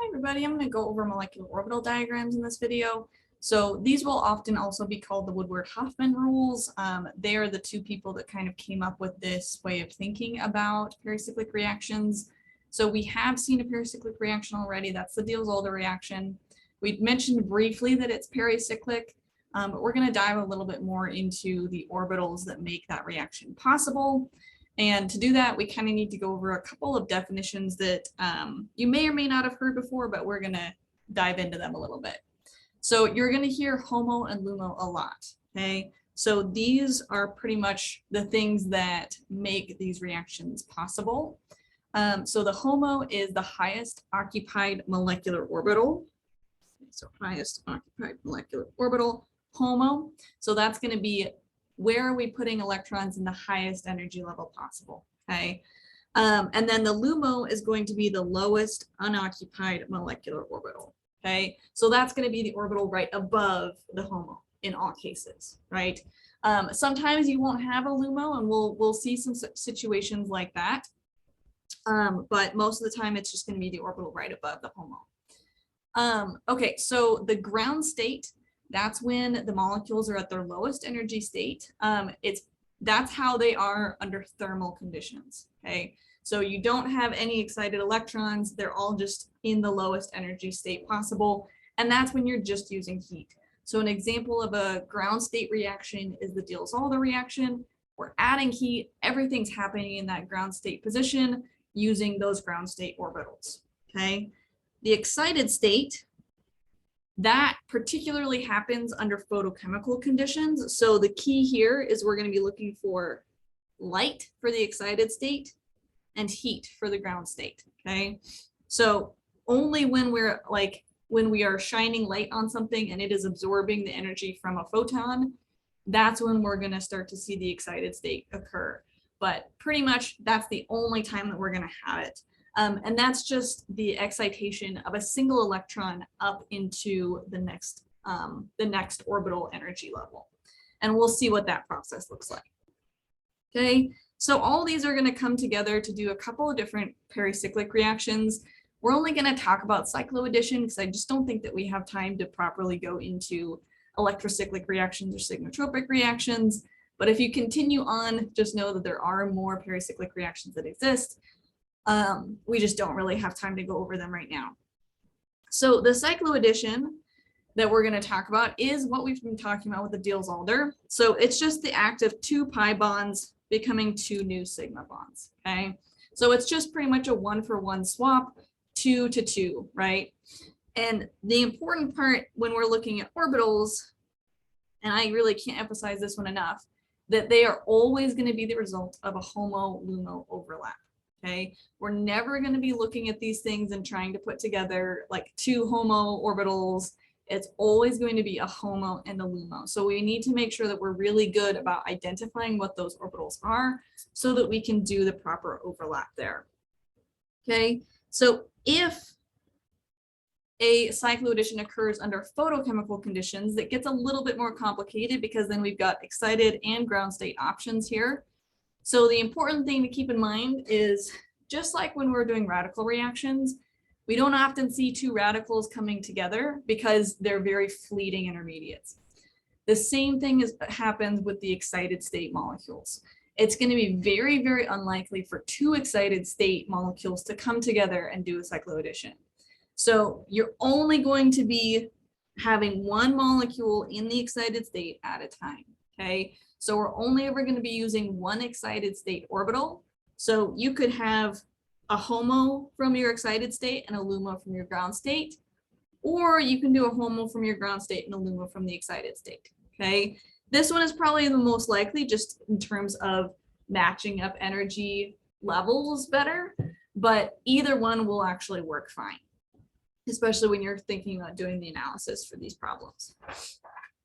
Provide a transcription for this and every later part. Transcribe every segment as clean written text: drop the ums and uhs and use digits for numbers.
everybody, I'm going to go over molecular orbital diagrams in this video. So these will often also be called the Woodward-Hoffmann rules. They are the two people that kind of came up with this way of thinking about pericyclic reactions. So we have seen a pericyclic reaction already. That's the Diels-Alder reaction. We mentioned briefly that it's pericyclic, but we're going to dive a little bit more into the orbitals that make that reaction possible. And to do that, we kind of need to go over a couple of definitions that you may or may not have heard before, but we're going to dive into them a little bit. So you're going to hear HOMO and LUMO a lot, okay? So these are pretty much the things that make these reactions possible. So the HOMO is the highest occupied molecular orbital. So highest occupied molecular orbital, HOMO. So that's going to be where are we putting electrons in the highest energy level possible, okay? And then the LUMO is going to be the lowest unoccupied molecular orbital, okay? So that's going to be the orbital right above the HOMO in all cases, right? Sometimes you won't have a LUMO, and we'll see some situations like that. But most of the time, it's just going to be the orbital right above the HOMO. Okay, so the ground state, that's when the molecules are at their lowest energy state. That's how they are under thermal conditions, okay? So you don't have any excited electrons. They're all just in the lowest energy state possible. And that's when you're just using heat. So an example of a ground state reaction is the Diels-Alder reaction. We're adding heat. Everything's happening in that ground state position using those ground state orbitals, okay? The excited state, that particularly happens under photochemical conditions. So the key here is we're going to be looking for light for the excited state and heat for the ground state, okay? So only when when we are shining light on something and it is absorbing the energy from a photon, that's when we're going to start to see the excited state occur. But pretty much that's the only time that we're going to have it. And that's just the excitation of a single electron up into the next orbital energy level. And we'll see what that process looks like. Okay, so all these are going to come together to do a couple of different pericyclic reactions. We're only going to talk about cycloaddition because I just don't think that we have time to properly go into electrocyclic reactions or sigmatropic reactions. But if you continue on, just know that there are more pericyclic reactions that exist. We just don't really have time to go over them right now. So the cycloaddition that we're going to talk about is what we've been talking about with the Diels-Alder. So it's just the act of two pi bonds becoming two new sigma bonds, okay? So it's just pretty much a 1-for-1 swap, 2 to 2, right? And the important part when we're looking at orbitals, and I really can't emphasize this one enough, that they are always going to be the result of a HOMO-LUMO overlap. Okay, we're never going to be looking at these things and trying to put together like two HOMO orbitals. It's always going to be a HOMO and a LUMO. So we need to make sure that we're really good about identifying what those orbitals are so that we can do the proper overlap there. Okay, so if a cycloaddition occurs under photochemical conditions, that gets a little bit more complicated because then we've got excited and ground state options here. So the important thing to keep in mind is just like when we're doing radical reactions, we don't often see two radicals coming together because they're very fleeting intermediates. The same thing happens with the excited state molecules. It's going to be very, very unlikely for two excited state molecules to come together and do a cycloaddition. So you're only going to be having one molecule in the excited state at a time, okay? So we're only ever going to be using one excited state orbital. So you could have a HOMO from your excited state and a LUMO from your ground state, or you can do a HOMO from your ground state and a LUMO from the excited state, okay? This one is probably the most likely just in terms of matching up energy levels better, but either one will actually work fine, especially when you're thinking about doing the analysis for these problems.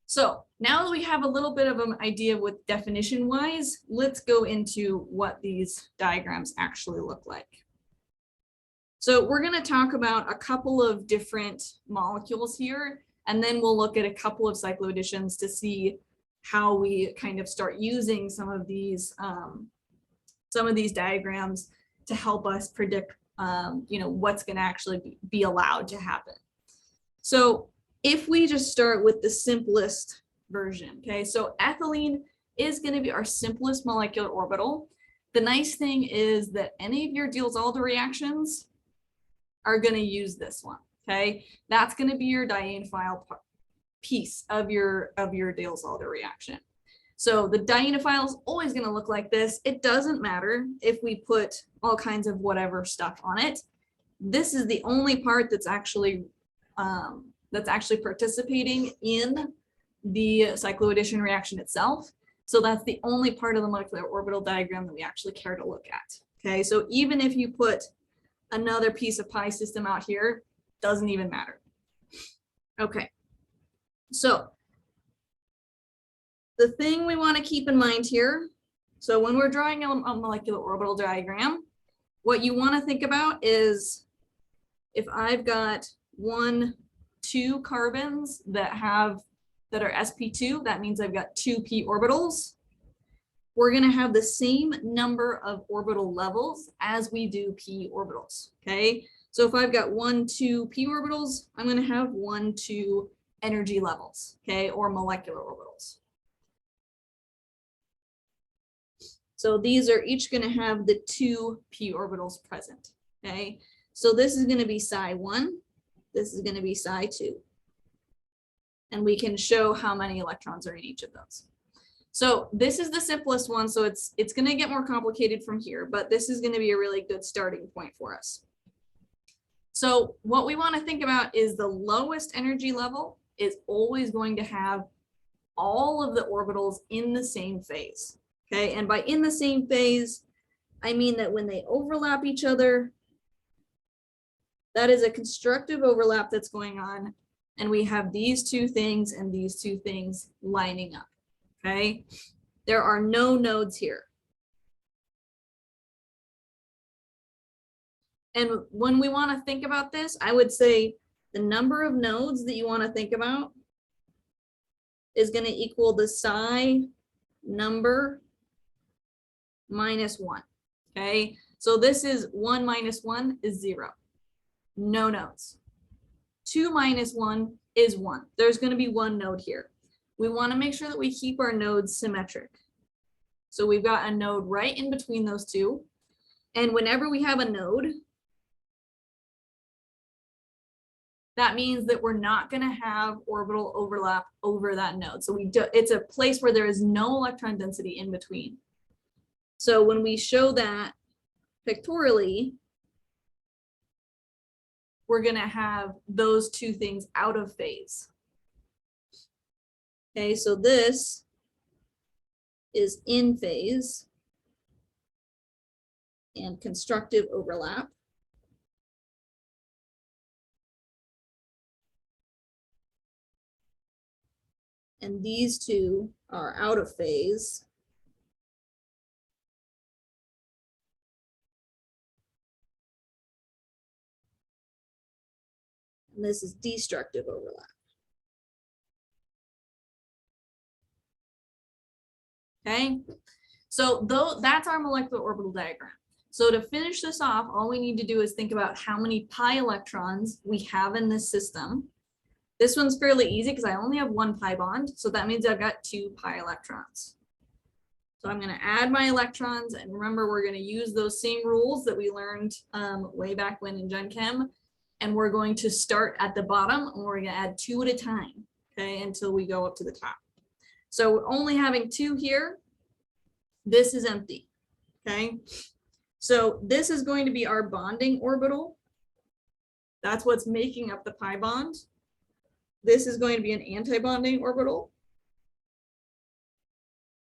So now that we have a little bit of an idea with definition wise, let's go into what these diagrams actually look like. So we're going to talk about a couple of different molecules here, and then we'll look at a couple of cycloadditions to see how we kind of start using some of these diagrams to help us predict you know, what's going to actually be allowed to happen. So if we just start with the simplest version, okay, so ethylene is going to be our simplest molecular orbital. The nice thing is that any of your Diels-Alder reactions are going to use this one, okay? That's going to be your dienophile piece of your Diels-Alder reaction. So the dienophile is always going to look like this. It doesn't matter if we put all kinds of whatever stuff on it. This is the only part that's actually participating in the cycloaddition reaction itself. So that's the only part of the molecular orbital diagram that we actually care to look at. Okay, so even if you put another piece of pi system out here, doesn't even matter. Okay, so the thing we want to keep in mind here, so when we're drawing a molecular orbital diagram, what you want to think about is if I've got 1, 2 carbons that are sp2, that means I've got 2 p orbitals. We're going to have the same number of orbital levels as we do p orbitals. Okay, so if I've got 1, 2 p orbitals, I'm going to have 1, 2 energy levels, okay, or molecular orbitals. So these are each going to have the 2 p orbitals present. Okay, so this is going to be psi1, this is going to be psi2. And we can show how many electrons are in each of those. So this is the simplest one, so it's going to get more complicated from here, but this is going to be a really good starting point for us. So what we want to think about is the lowest energy level is always going to have all of the orbitals in the same phase. Okay, and by in the same phase, I mean that when they overlap each other, that is a constructive overlap that's going on, and we have these 2 things and these 2 things lining up. Okay, there are no nodes here. And when we want to think about this, I would say the number of nodes that you want to think about is going to equal the psi number minus 1. Okay, so this is 1 minus 1 is 0. No nodes. 2 minus 1 is 1. There's going to be 1 node here. We want to make sure that we keep our nodes symmetric. So we've got a node right in between those 2. And whenever we have a node, that means that we're not going to have orbital overlap over that node. So it's a place where there is no electron density in between. So when we show that pictorially, we're going to have those 2 things out of phase. Okay, so this is in phase and constructive overlap. And these 2 are out of phase. And this is destructive overlap. Okay, so that's our molecular orbital diagram. So to finish this off, all we need to do is think about how many pi electrons we have in this system. This one's fairly easy because I only have 1 pi bond, so that means I've got 2 pi electrons. So I'm going to add my electrons, and remember we're going to use those same rules that we learned way back when in Gen Chem, and we're going to start at the bottom and we're going to add 2 at a time, okay, until we go up to the top. So we're only having 2 here. This is empty, okay? So this is going to be our bonding orbital. That's what's making up the pi bond. This is going to be an anti-bonding orbital.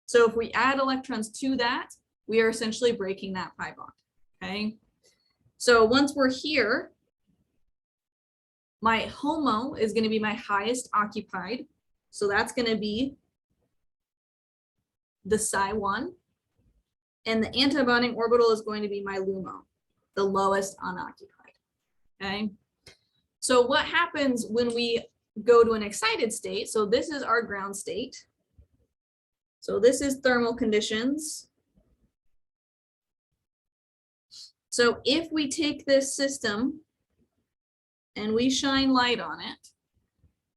So if we add electrons to that, we are essentially breaking that pi bond, okay? So once we're here, my HOMO is going to be my highest occupied. So that's going to be the psi1. And the antibonding orbital is going to be my LUMO, the lowest unoccupied, okay? So what happens when we go to an excited state? So this is our ground state. So this is thermal conditions. So if we take this system and we shine light on it,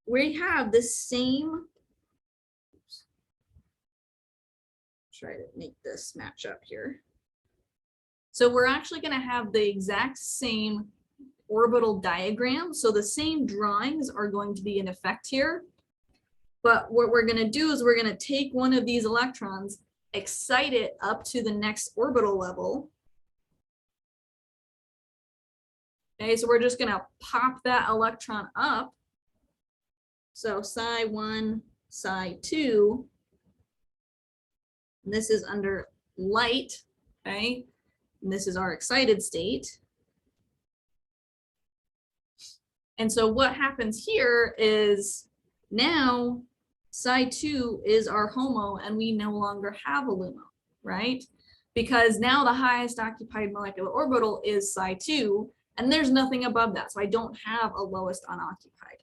we have the same, try to make this match up here. So we're actually going to have the exact same orbital diagram. So the same drawings are going to be in effect here. But what we're going to do is we're going to take one of these electrons, excite it up to the next orbital level. Okay, so we're just going to pop that electron up. So psi 1, psi 2. And this is under light, okay? And this is our excited state. And so what happens here is now psi 2 is our HOMO and we no longer have a LUMO, right? Because now the highest occupied molecular orbital is psi 2 and there's nothing above that. So I don't have a lowest unoccupied,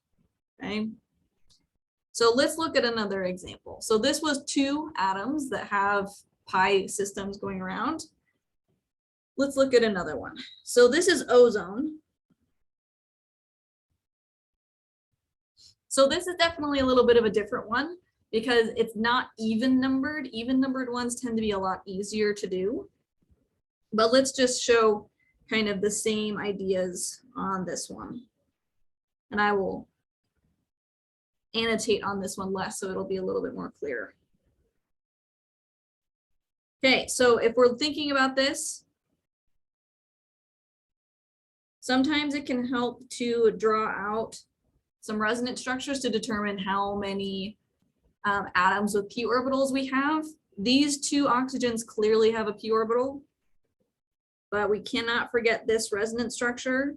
okay? So let's look at another example. So this was 2 atoms that have pi systems going around. Let's look at another one. So this is ozone. So this is definitely a little bit of a different one because it's not even numbered. Even numbered ones tend to be a lot easier to do. But let's just show kind of the same ideas on this one. And I will annotate on this one less so it'll be a little bit more clear. Okay, so if we're thinking about this, sometimes it can help to draw out some resonance structures to determine how many atoms with p orbitals we have. These 2 oxygens clearly have a p orbital, but we cannot forget this resonance structure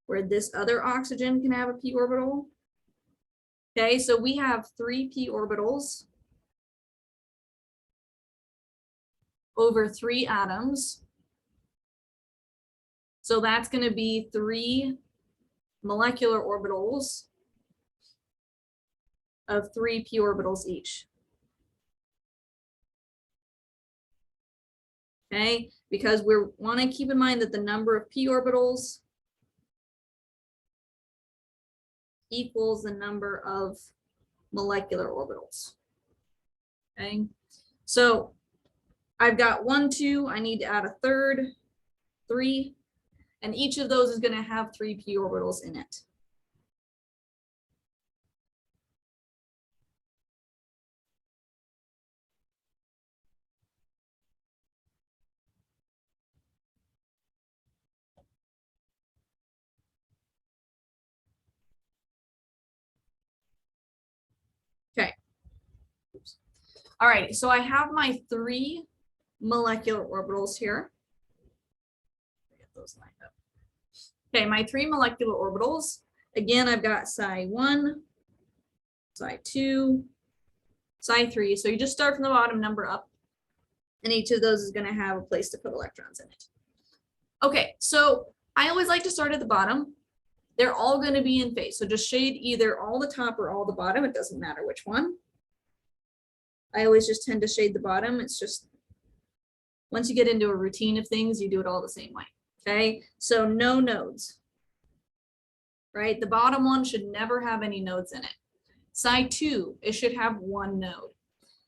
where this other oxygen can have a p orbital. Okay, so we have 3 p orbitals over 3 atoms. So that's going to be 3 molecular orbitals of 3 p orbitals each. Okay, because we want to keep in mind that the number of p orbitals equals the number of molecular orbitals. Okay, so I've got 1, 2, I need to add a third, 3, and each of those is going to have 3 p orbitals in it. Okay. Oops. All right, so I have my 3 molecular orbitals here. Get those lined up. Okay, my 3 molecular orbitals. Again, I've got psi 1, psi 2, psi 3. So you just start from the bottom, number up, and each of those is going to have a place to put electrons in it. Okay, so I always like to start at the bottom. They're all going to be in phase. So just shade either all the top or all the bottom. It doesn't matter which one. I always just tend to shade the bottom. It's just, once you get into a routine of things, you do it all the same way. Okay, so no nodes, right? The bottom one should never have any nodes in it. Psi 2, it should have 1 node.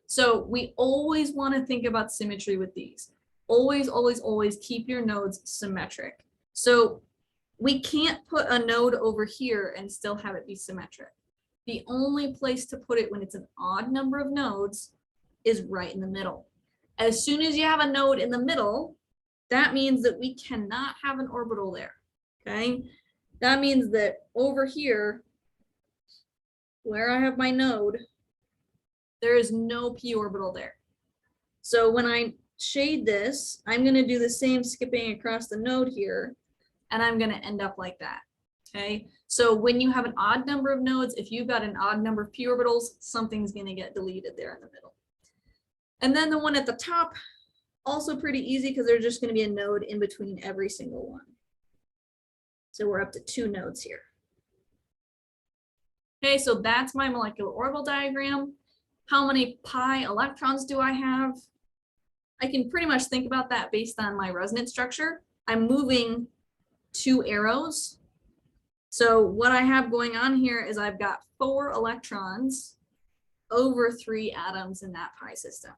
So we always want to think about symmetry with these. Always, always, always keep your nodes symmetric. So we can't put a node over here and still have it be symmetric. The only place to put it when it's an odd number of nodes is right in the middle. As soon as you have a node in the middle, that means that we cannot have an orbital there, okay? That means that over here, where I have my node, there is no p orbital there. So when I shade this, I'm going to do the same skipping across the node here, and I'm going to end up like that, okay? So when you have an odd number of nodes, if you've got an odd number of p orbitals, something's going to get deleted there in the middle. And then the one at the top, also pretty easy because there's just going to be a node in between every single one. So we're up to 2 nodes here. Okay, so that's my molecular orbital diagram. How many pi electrons do I have? I can pretty much think about that based on my resonance structure. I'm moving 2 arrows. So what I have going on here is I've got 4 electrons over 3 atoms in that pi system.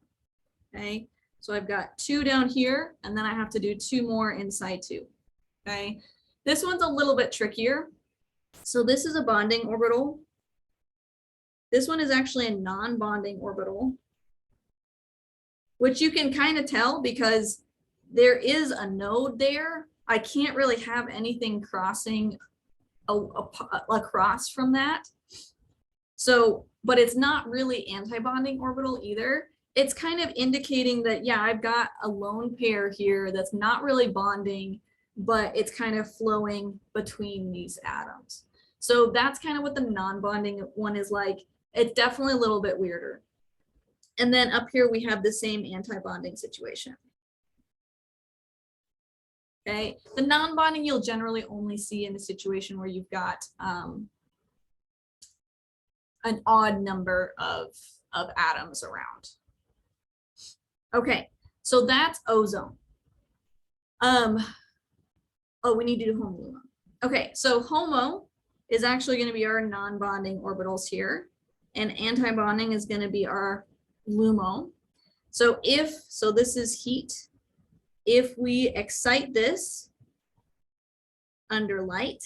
Okay, so I've got 2 down here, and then I have to do 2 more inside 2. Okay, this one's a little bit trickier. So this is a bonding orbital. This one is actually a non-bonding orbital, which you can kind of tell because there is a node there. I can't really have anything crossing across from that. So, but it's not really anti-bonding orbital either. It's kind of indicating that, yeah, I've got a lone pair here that's not really bonding, but it's kind of flowing between these atoms. So that's kind of what the non-bonding one is like. It's definitely a little bit weirder. And then up here, we have the same anti-bonding situation. Okay, the non-bonding you'll generally only see in a situation where you've got an odd number of atoms around. Okay, so that's ozone. Oh, we need to do HOMO. Okay, so HOMO is actually going to be our non-bonding orbitals here, and anti-bonding is going to be our LUMO. So this is heat. If we excite this under light,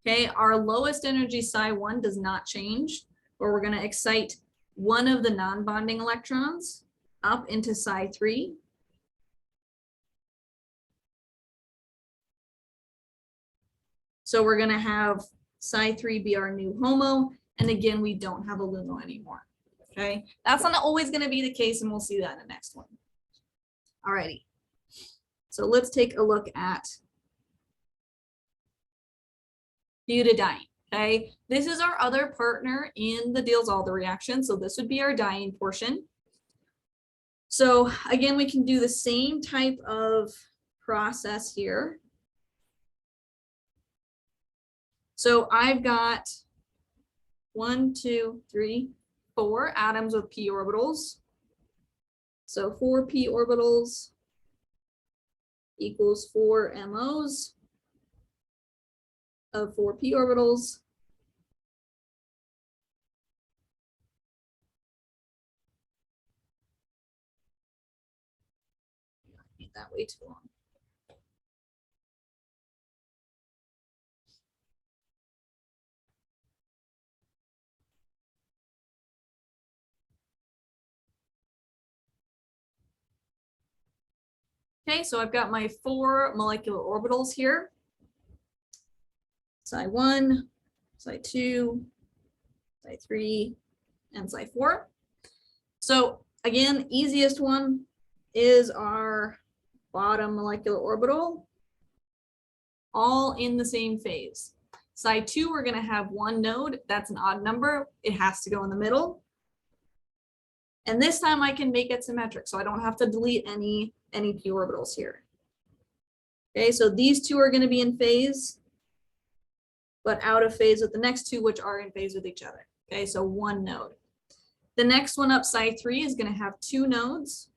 okay, our lowest energy psi1 does not change, but we're going to excite one of the non-bonding electrons up into psi3. So we're going to have psi3 be our new HOMO, and again, we don't have a LUMO anymore. Okay, that's not always going to be the case, and we'll see that in the next one. Alrighty, so let's take a look at butadiene. Okay, this is our other partner in the Diels-Alder reaction, so this would be our diene portion. So again, we can do the same type of process here. So I've got 1, 2, 3, 4 atoms with p orbitals. So 4 p orbitals equals 4 MOs of 4 p orbitals. I made that way too long. Okay, so I've got my 4 molecular orbitals here. Psi1, Psi2, Psi3, and Psi4. So again, easiest one is our bottom molecular orbital, all in the same phase. Psi2, we're going to have 1 node. That's an odd number. It has to go in the middle. And this time I can make it symmetric, so I don't have to delete any p orbitals here. Okay, so these 2 are going to be in phase, but out of phase with the next 2, which are in phase with each other. Okay, so 1 node. The next one up, Psi3, is going to have 2 nodes.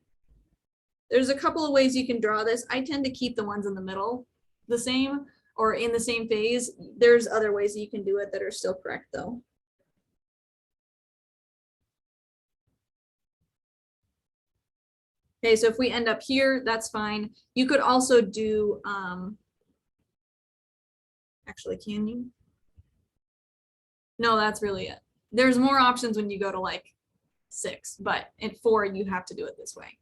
There's a couple of ways you can draw this. I tend to keep the ones in the middle the same or in the same phase. There's other ways that you can do it that are still correct though. Okay, so if we end up here, that's fine. You could also do, actually, can you? No, that's really it. There's more options when you go to like 6, but at 4, you have to do it this way.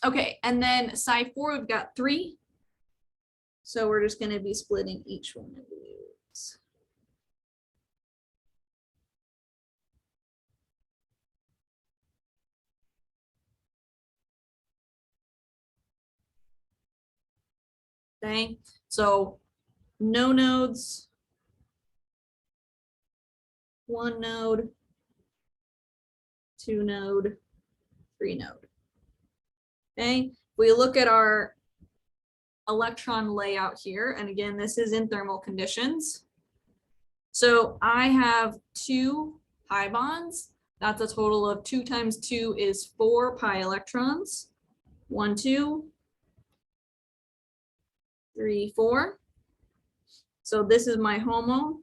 Okay, and then Psi4, we've got 3. So we're just going to be splitting each one of these. Okay, so no nodes, 1 node, 2 node, 3 node. Okay, if we look at our electron layout here, and again, this is in thermal conditions. So I have 2 pi bonds, That's a total of 2 times 2 is 4 pi electrons. 1, 2, 3, 4. So this is my HOMO.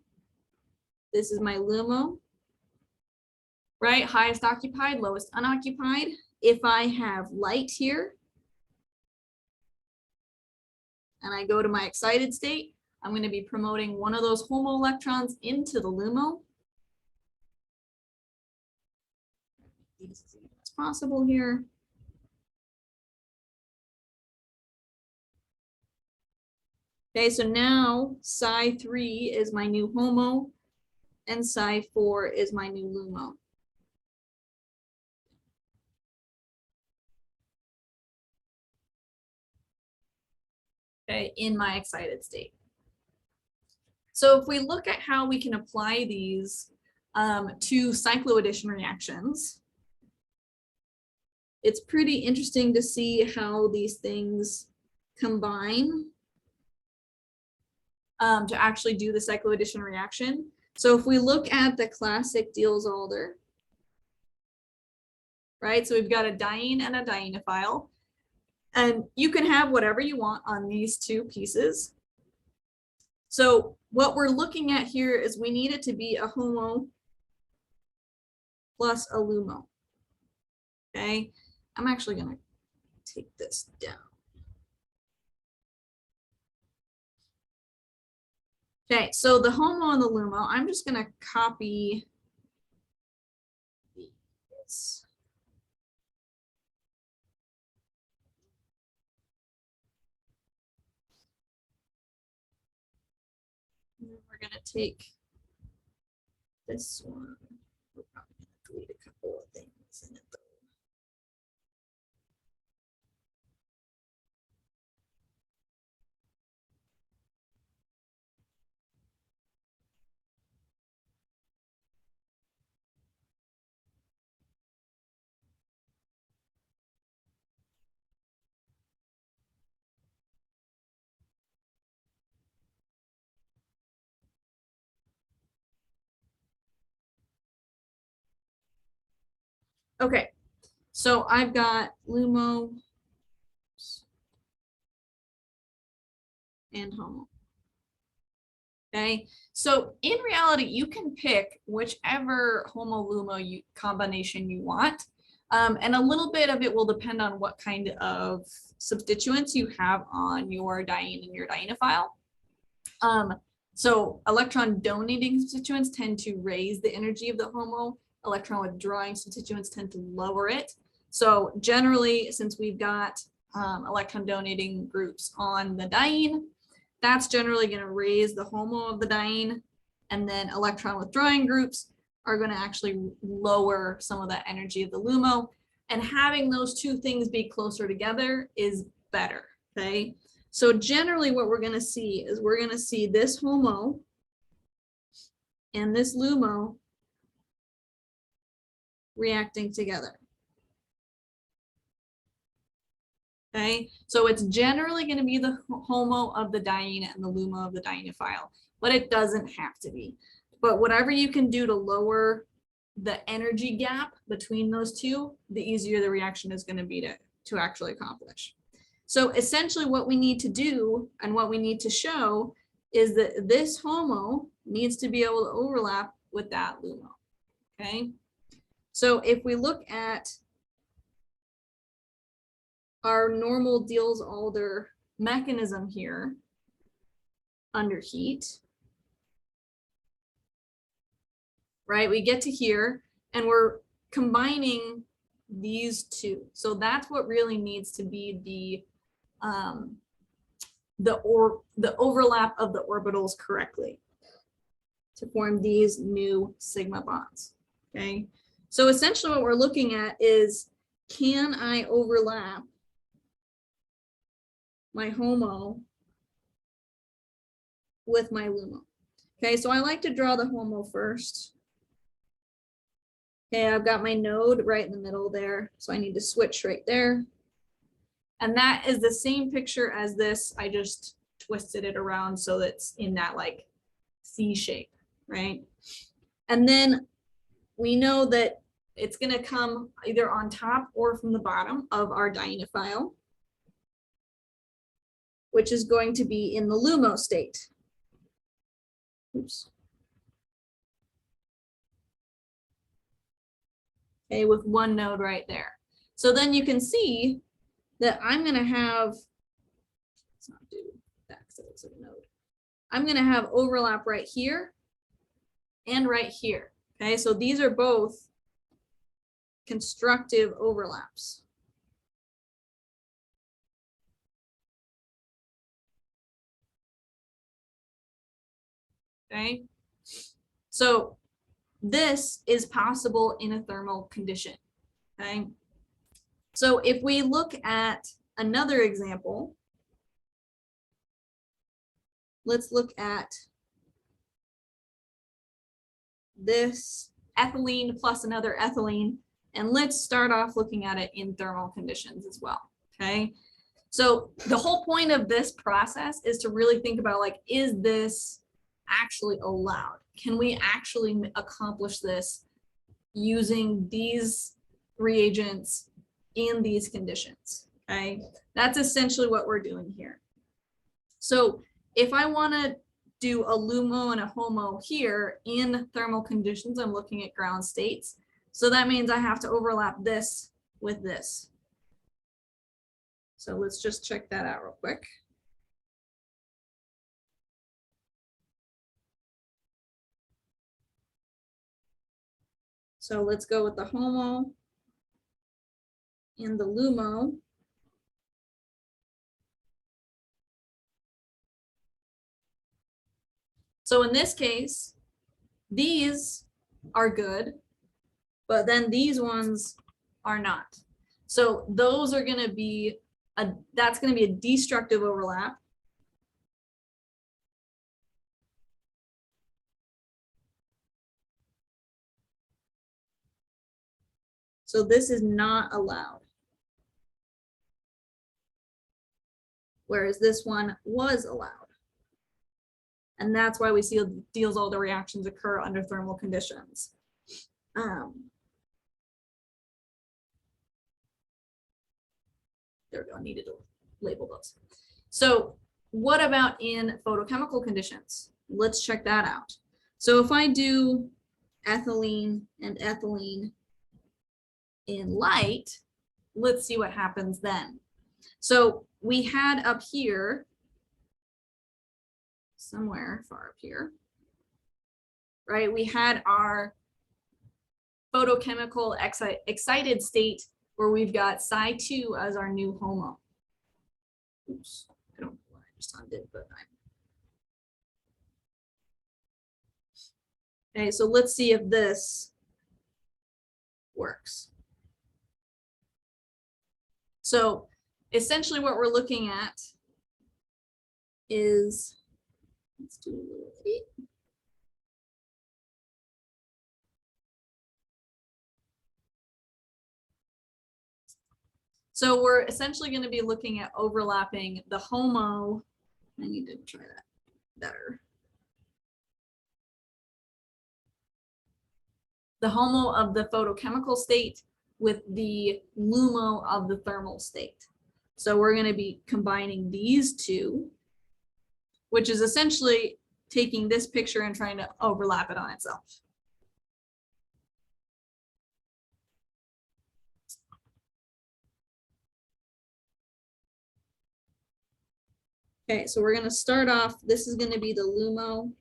This is my LUMO. Right? Highest occupied, lowest unoccupied. If I have light here, and I go to my excited state, I'm going to be promoting one of those HOMO electrons into the LUMO. As even as possible here. Okay, so now Psi3 is my new HOMO, and Psi4 is my new LUMO. Okay, in my excited state. So if we look at how we can apply these to cycloaddition reactions, it's pretty interesting to see how these things combine to actually do the cycloaddition reaction. So if we look at the classic Diels-Alder, right? So we've got a diene and a dienophile, and you can have whatever you want on these two pieces. So what we're looking at here is we need it to be a HOMO plus a LUMO. Okay, I'm actually going to take this down. Okay, so the HOMO and the LUMO, I'm just going to copy this. And then we're going to take this one. We're probably going to delete a couple of things in it though. Okay, so I've got LUMO and HOMO. Okay, so in reality, you can pick whichever HOMO-LUMO combination you want. And a little bit of it will depend on what kind of substituents you have on your diene and your dienophile. So electron donating substituents tend to raise the energy of the HOMO. Electron withdrawing substituents tend to lower it. So generally, since we've got electron donating groups on the diene, that's generally going to raise the HOMO of the diene, and then electron withdrawing groups are going to actually lower some of that energy of the LUMO, and having those two things be closer together is better. Okay, so generally what we're going to see is we're going to see this HOMO and this LUMO reacting together. Okay, so it's generally going to be the HOMO of the diene and the LUMO of the dienophile, but it doesn't have to be. But whatever you can do to lower the energy gap between those two, the easier the reaction is going to be to actually accomplish. So essentially what we need to do and what we need to show is that this HOMO needs to be able to overlap with that LUMO. Okay, so if we look at our normal Diels-Alder mechanism here under heat, right? We get to here and we're combining these two. So that's what really needs to be the overlap of the orbitals correctly to form these new sigma bonds. Okay, so essentially what we're looking at is, can I overlap my HOMO with my LUMO? Okay, so I like to draw the HOMO first. Okay, I've got my node right in the middle there, so I need to switch right there. And that is the same picture as this. I just twisted it around so that's in that like C shape, right? And then we know that it's going to come either on top or from the bottom of our dienophile, which is going to be in the LUMO state. Oops. Okay, with one node right there. So then you can see that I'm going to have, let's not do that because it looks like a node. I'm going to have overlap right here and right here. Okay, so these are both constructive overlaps. Okay, so this is possible in a thermal condition. Okay, so if we look at another example, let's look at this ethylene plus another ethylene, and let's start off looking at it in thermal conditions as well. Okay, so the whole point of this process is to really think about, like, is this actually allowed? Can we actually accomplish this using these reagents in these conditions? Okay, that's essentially what we're doing here. So if I want to do a LUMO and a HOMO here in thermal conditions, I'm looking at ground states. So that means I have to overlap this with this. So let's just check that out real quick. So let's go with the HOMO and the LUMO. So in this case, these are good, but then these ones are not. So those are going to be that's going to be a destructive overlap. So this is not allowed. Whereas this one was allowed. And that's why we see Diels-Alder reactions occur under thermal conditions. There we go, I needed to label those. So what about in photochemical conditions? Let's check that out. So if I do ethylene and ethylene in light, let's see what happens then. So we had up here, somewhere far up here, right? We had our photochemical excited state where we've got Cy2 as our new HOMO. Oops, I don't know what I just undid, but okay, so let's see if this works. So essentially what we're looking at is, let's do a little bit. So we're essentially going to be looking at overlapping the HOMO. I need to try that better. The HOMO of the photochemical state with the LUMO of the thermal state. So we're going to be combining these two, which is essentially taking this picture and trying to overlap it on itself. Okay, so we're going to start off, this is going to be the LUMO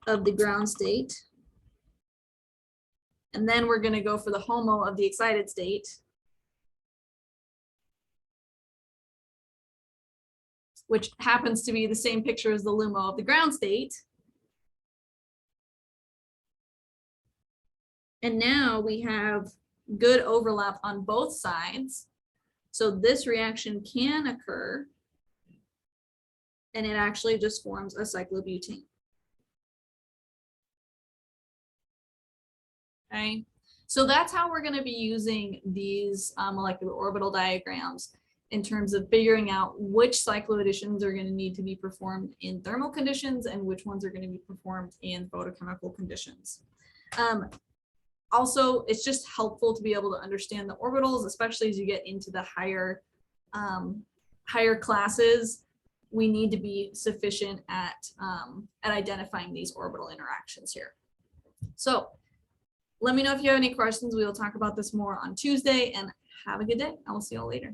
of the ground state. And then we're going to go for the HOMO of the excited state. Which happens to be the same picture as the LUMO of the ground state. And now we have good overlap on both sides. So this reaction can occur, and it actually just forms a cyclobutane. Okay, so that's how we're going to be using these molecular orbital diagrams in terms of figuring out which cycloadditions are going to need to be performed in thermal conditions and which ones are going to be performed in photochemical conditions. Also, it's just helpful to be able to understand the orbitals, especially as you get into the higher classes. We need to be sufficient at identifying these orbital interactions here. So let me know if you have any questions. We will talk about this more on Tuesday, and have a good day. I will see you all later.